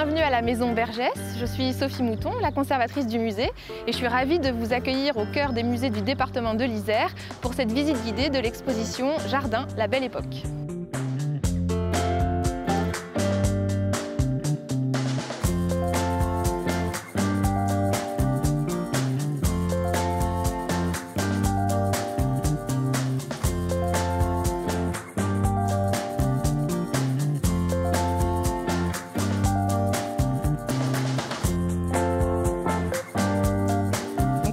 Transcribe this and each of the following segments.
Bienvenue à la Maison Bergès. Je suis Sophie Mouton, la conservatrice du musée, et je suis ravie de vous accueillir au cœur des musées du département de l'Isère pour cette visite guidée de l'exposition Jardin, la Belle Époque.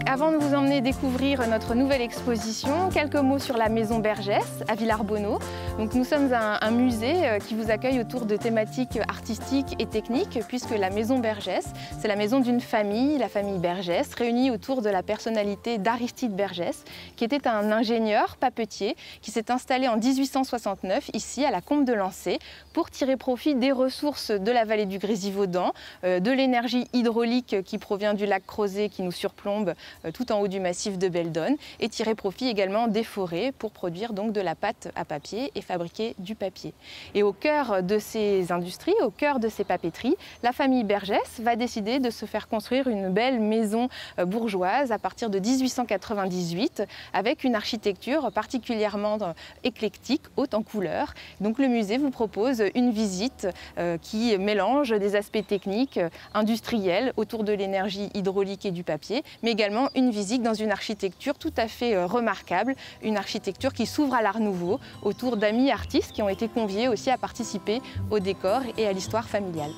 Avant de vous emmener découvrir notre nouvelle exposition, quelques mots sur la Maison Bergès à Villarbonneau. Nous sommes un musée qui vous accueille autour de thématiques artistiques et techniques, puisque la Maison Bergès, c'est la maison d'une famille, la famille Bergès, réunie autour de la personnalité d'Aristide Bergès, qui était un ingénieur papetier qui s'est installé en 1869 ici à la Combe de Lancey pour tirer profit des ressources de la vallée du Grésivaudan, de l'énergie hydraulique qui provient du lac Crozet qui nous surplombe tout en haut du massif de Beldonne, et tirer profit également des forêts pour produire donc de la pâte à papier et fabriquer du papier. Et au cœur de ces industries, au cœur de ces papeteries, la famille Bergès va décider de se faire construire une belle maison bourgeoise à partir de 1898 avec une architecture particulièrement éclectique, haute en couleurs. Donc le musée vous propose une visite qui mélange des aspects techniques, industriels autour de l'énergie hydraulique et du papier, mais également une visite dans une architecture tout à fait remarquable, une architecture qui s'ouvre à l'art nouveau autour d'amis artistes qui ont été conviés aussi à participer au décor et à l'histoire familiale.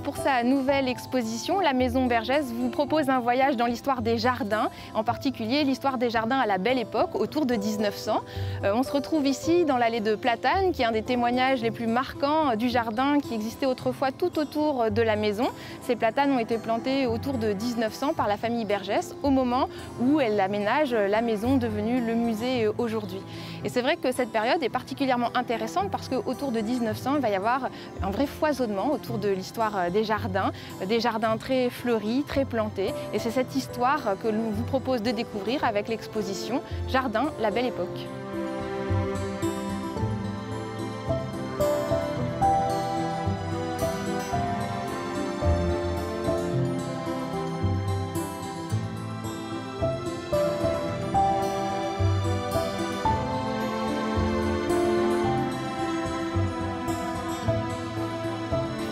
Pour sa nouvelle exposition, la Maison Bergès vous propose un voyage dans l'histoire des jardins, en particulier l'histoire des jardins à la Belle Époque, autour de 1900. On se retrouve ici dans l'allée de Platane, qui est un des témoignages les plus marquants du jardin qui existait autrefois tout autour de la maison. Ces platanes ont été plantées autour de 1900 par la famille Bergès, au moment où elle aménage la maison devenue le musée aujourd'hui. Et c'est vrai que cette période est particulièrement intéressante parce qu'autour de 1900, il va y avoir un vrai foisonnement autour de l'histoire des jardins très fleuris, très plantés. Et c'est cette histoire que l'on vous propose de découvrir avec l'exposition Jardin, la Belle Époque.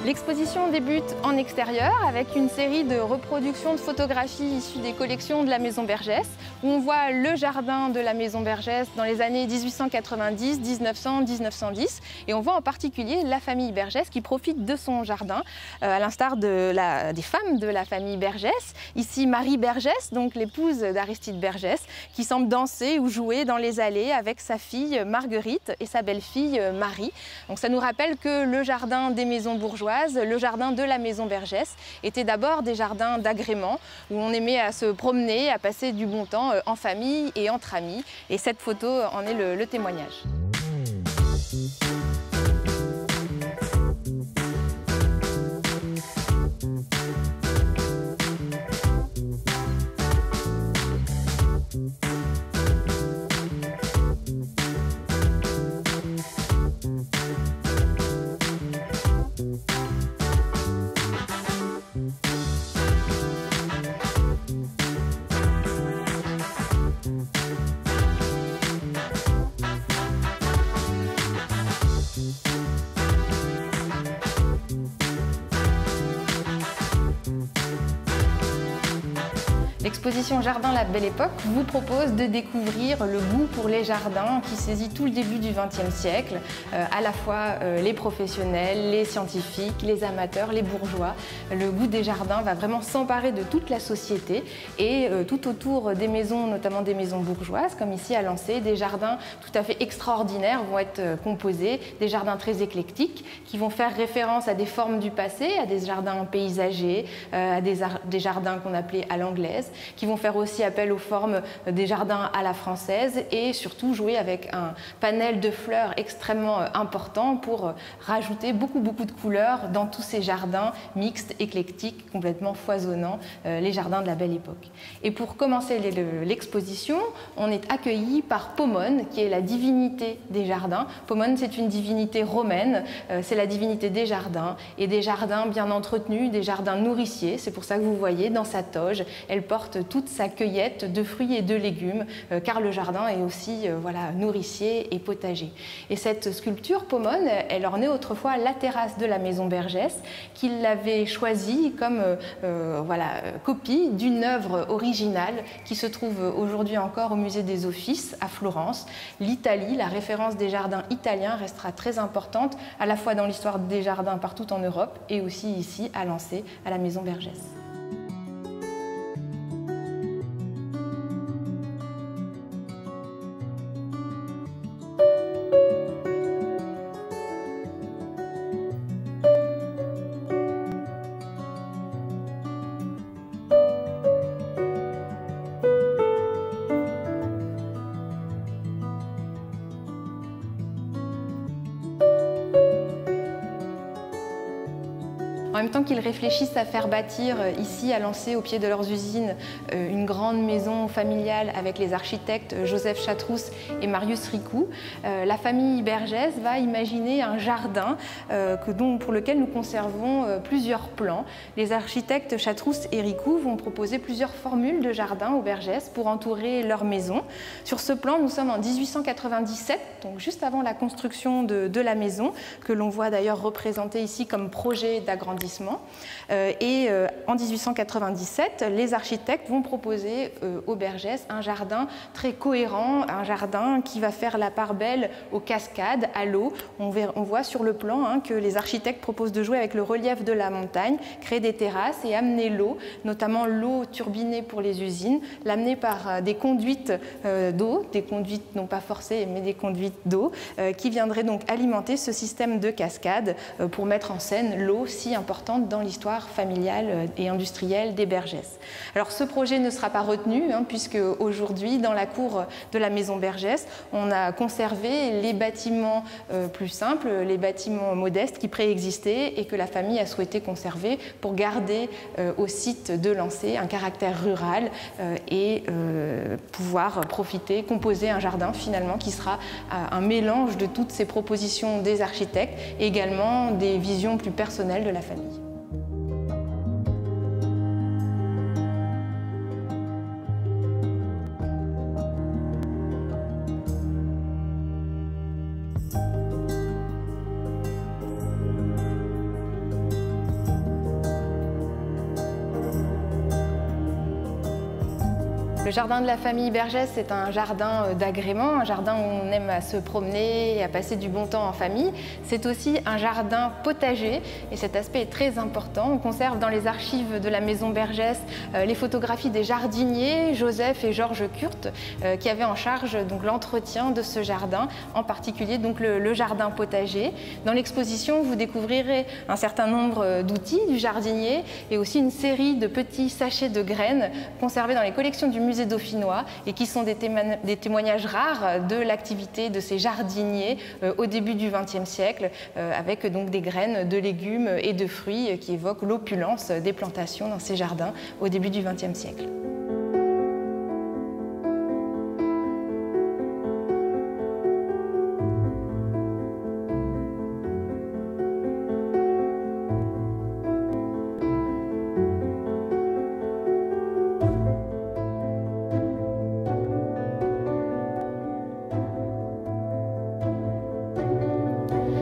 L'exposition débute en extérieur avec une série de reproductions de photographies issues des collections de la Maison Bergès, où on voit le jardin de la Maison Bergès dans les années 1890, 1900, 1910, et on voit en particulier la famille Bergès qui profite de son jardin, à l'instar des femmes de la famille Bergès. Ici Marie Bergès, donc l'épouse d'Aristide Bergès, qui semble danser ou jouer dans les allées avec sa fille Marguerite et sa belle-fille Marie. Donc ça nous rappelle que le jardin des maisons bourgeoises, le jardin de la Maison Bergès, était d'abord des jardins d'agrément où on aimait à se promener, à passer du bon temps en famille et entre amis. Et cette photo en est le témoignage. L'exposition Jardin, la Belle Époque vous propose de découvrir le goût pour les jardins qui saisit tout le début du XXe siècle, à la fois les professionnels, les scientifiques, les amateurs, les bourgeois. Le goût des jardins va vraiment s'emparer de toute la société et tout autour des maisons, notamment des maisons bourgeoises, comme ici à Lancey, des jardins tout à fait extraordinaires vont être composés, des jardins très éclectiques qui vont faire référence à des formes du passé, à des jardins paysagers, à des jardins qu'on appelait à l'anglaise, qui vont faire aussi appel aux formes des jardins à la française et surtout jouer avec un panel de fleurs extrêmement important pour rajouter beaucoup de couleurs dans tous ces jardins mixtes, éclectiques, complètement foisonnants, les jardins de la Belle Époque. Et pour commencer l'exposition, on est accueilli par Pomone, qui est la divinité des jardins. Pomone, c'est une divinité romaine, c'est la divinité des jardins, et des jardins bien entretenus, des jardins nourriciers. C'est pour ça que vous voyez dans sa toge, elle porte toute sa cueillette de fruits et de légumes, car le jardin est aussi voilà, nourricier et potager. Et cette sculpture, Pomone, elle ornait autrefois la terrasse de la maison Bergès, qu'il l'avait choisie comme voilà, copie d'une œuvre originale qui se trouve aujourd'hui encore au musée des Offices à Florence. L'Italie, la référence des jardins italiens, restera très importante à la fois dans l'histoire des jardins partout en Europe et aussi ici à Lancé, à la maison Bergès. En même temps qu'ils réfléchissent à faire bâtir ici à Lancé, au pied de leurs usines, une grande maison familiale avec les architectes Joseph Chatrousse et Marius Ricou, la famille Bergès va imaginer un jardin pour lequel nous conservons plusieurs plans. Les architectes Chatrousse et Ricou vont proposer plusieurs formules de jardin aux Bergès pour entourer leur maison. Sur ce plan, nous sommes en 1897, donc juste avant la construction de la maison, que l'on voit d'ailleurs représenté ici comme projet d'agrandissement. En 1897, les architectes vont proposer aux Bergès un jardin très cohérent, un jardin qui va faire la part belle aux cascades, à l'eau. On voit sur le plan que les architectes proposent de jouer avec le relief de la montagne, créer des terrasses et amener l'eau, notamment l'eau turbinée pour les usines, l'amener par des conduites d'eau, des conduites non pas forcées mais des conduites d'eau, qui viendraient donc alimenter ce système de cascades pour mettre en scène l'eau si importante dans l'histoire familiale et industrielle des Bergès. Alors ce projet ne sera pas retenu, puisque aujourd'hui, dans la cour de la maison Bergès, on a conservé les bâtiments plus simples, les bâtiments modestes qui préexistaient et que la famille a souhaité conserver pour garder au site de Lancé un caractère rural et pouvoir profiter, composer un jardin finalement qui sera un mélange de toutes ces propositions des architectes et également des visions plus personnelles de la famille. Le jardin de la famille Bergès, c'est un jardin d'agrément, un jardin où on aime à se promener et à passer du bon temps en famille. C'est aussi un jardin potager et cet aspect est très important. On conserve dans les archives de la maison Bergès les photographies des jardiniers Joseph et Georges Kurt qui avaient en charge l'entretien de ce jardin, en particulier le jardin potager. Dans l'exposition, vous découvrirez un certain nombre d'outils du jardinier et aussi une série de petits sachets de graines conservés dans les collections du musée dauphinois et qui sont des témoignages rares de l'activité de ces jardiniers au début du XXe siècle, avec donc des graines de légumes et de fruits qui évoquent l'opulence des plantations dans ces jardins au début du XXe siècle.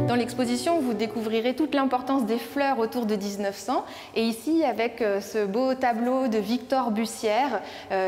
Dans l'exposition, vous découvrirez toute l'importance des fleurs autour de 1900 et ici avec ce beau tableau de Victor Bussière.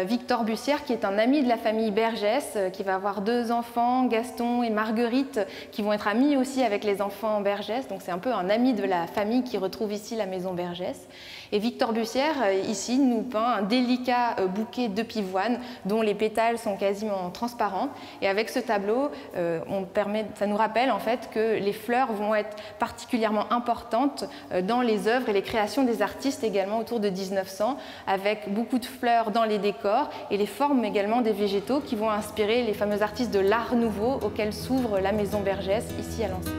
Victor Bussière qui est un ami de la famille Bergès, qui va avoir 2 enfants, Gaston et Marguerite, qui vont être amis aussi avec les enfants Bergès. Donc c'est un peu un ami de la famille qui retrouve ici la maison Bergès. Et Victor Bussière, ici, nous peint un délicat bouquet de pivoine dont les pétales sont quasiment transparents. Et avec ce tableau, ça nous rappelle en fait que les fleurs vont vont être particulièrement importantes dans les œuvres et les créations des artistes également autour de 1900, avec beaucoup de fleurs dans les décors et les formes également des végétaux qui vont inspirer les fameux artistes de l'Art Nouveau auxquels s'ouvre la Maison Bergès ici à Lançay.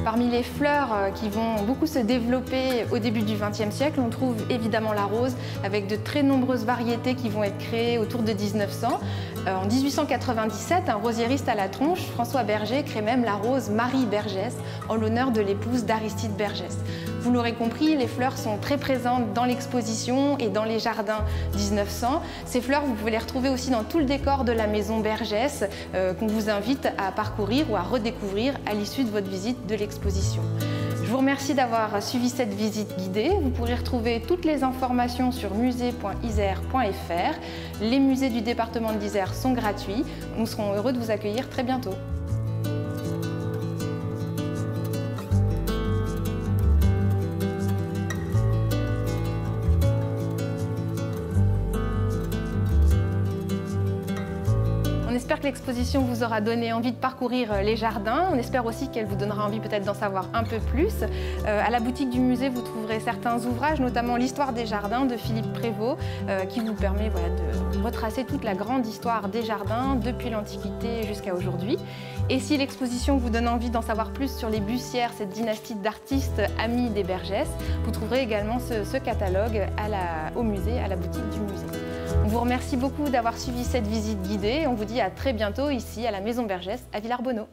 Parmi les fleurs qui vont beaucoup se développer au début du XXe siècle, on trouve évidemment la rose, avec de très nombreuses variétés qui vont être créées autour de 1900. En 1897, un rosiériste à la tronche, François Berger, crée même la rose Marie Bergès, en l'honneur de l'épouse d'Aristide Bergès. Vous l'aurez compris, les fleurs sont très présentes dans l'exposition et dans les jardins 1900. Ces fleurs, vous pouvez les retrouver aussi dans tout le décor de la Maison Bergès, qu'on vous invite à parcourir ou à redécouvrir à l'issue de votre visite de l'exposition. Je vous remercie d'avoir suivi cette visite guidée. Vous pourrez retrouver toutes les informations sur musée.isère.fr. Les musées du département de l'Isère sont gratuits. Nous serons heureux de vous accueillir très bientôt. On espère que l'exposition vous aura donné envie de parcourir les jardins. On espère aussi qu'elle vous donnera envie peut-être d'en savoir un peu plus. À la boutique du musée, vous trouverez certains ouvrages, notamment l'histoire des jardins de Philippe Prévost, qui vous permet de retracer toute la grande histoire des jardins depuis l'Antiquité jusqu'à aujourd'hui. Et si l'exposition vous donne envie d'en savoir plus sur les Bussières, cette dynastie d'artistes amis des Bergès, vous trouverez également ce catalogue au musée, à la boutique du musée. On vous remercie beaucoup d'avoir suivi cette visite guidée. On vous dit à très bientôt ici à la Maison Bergès à Villars-Bonnot.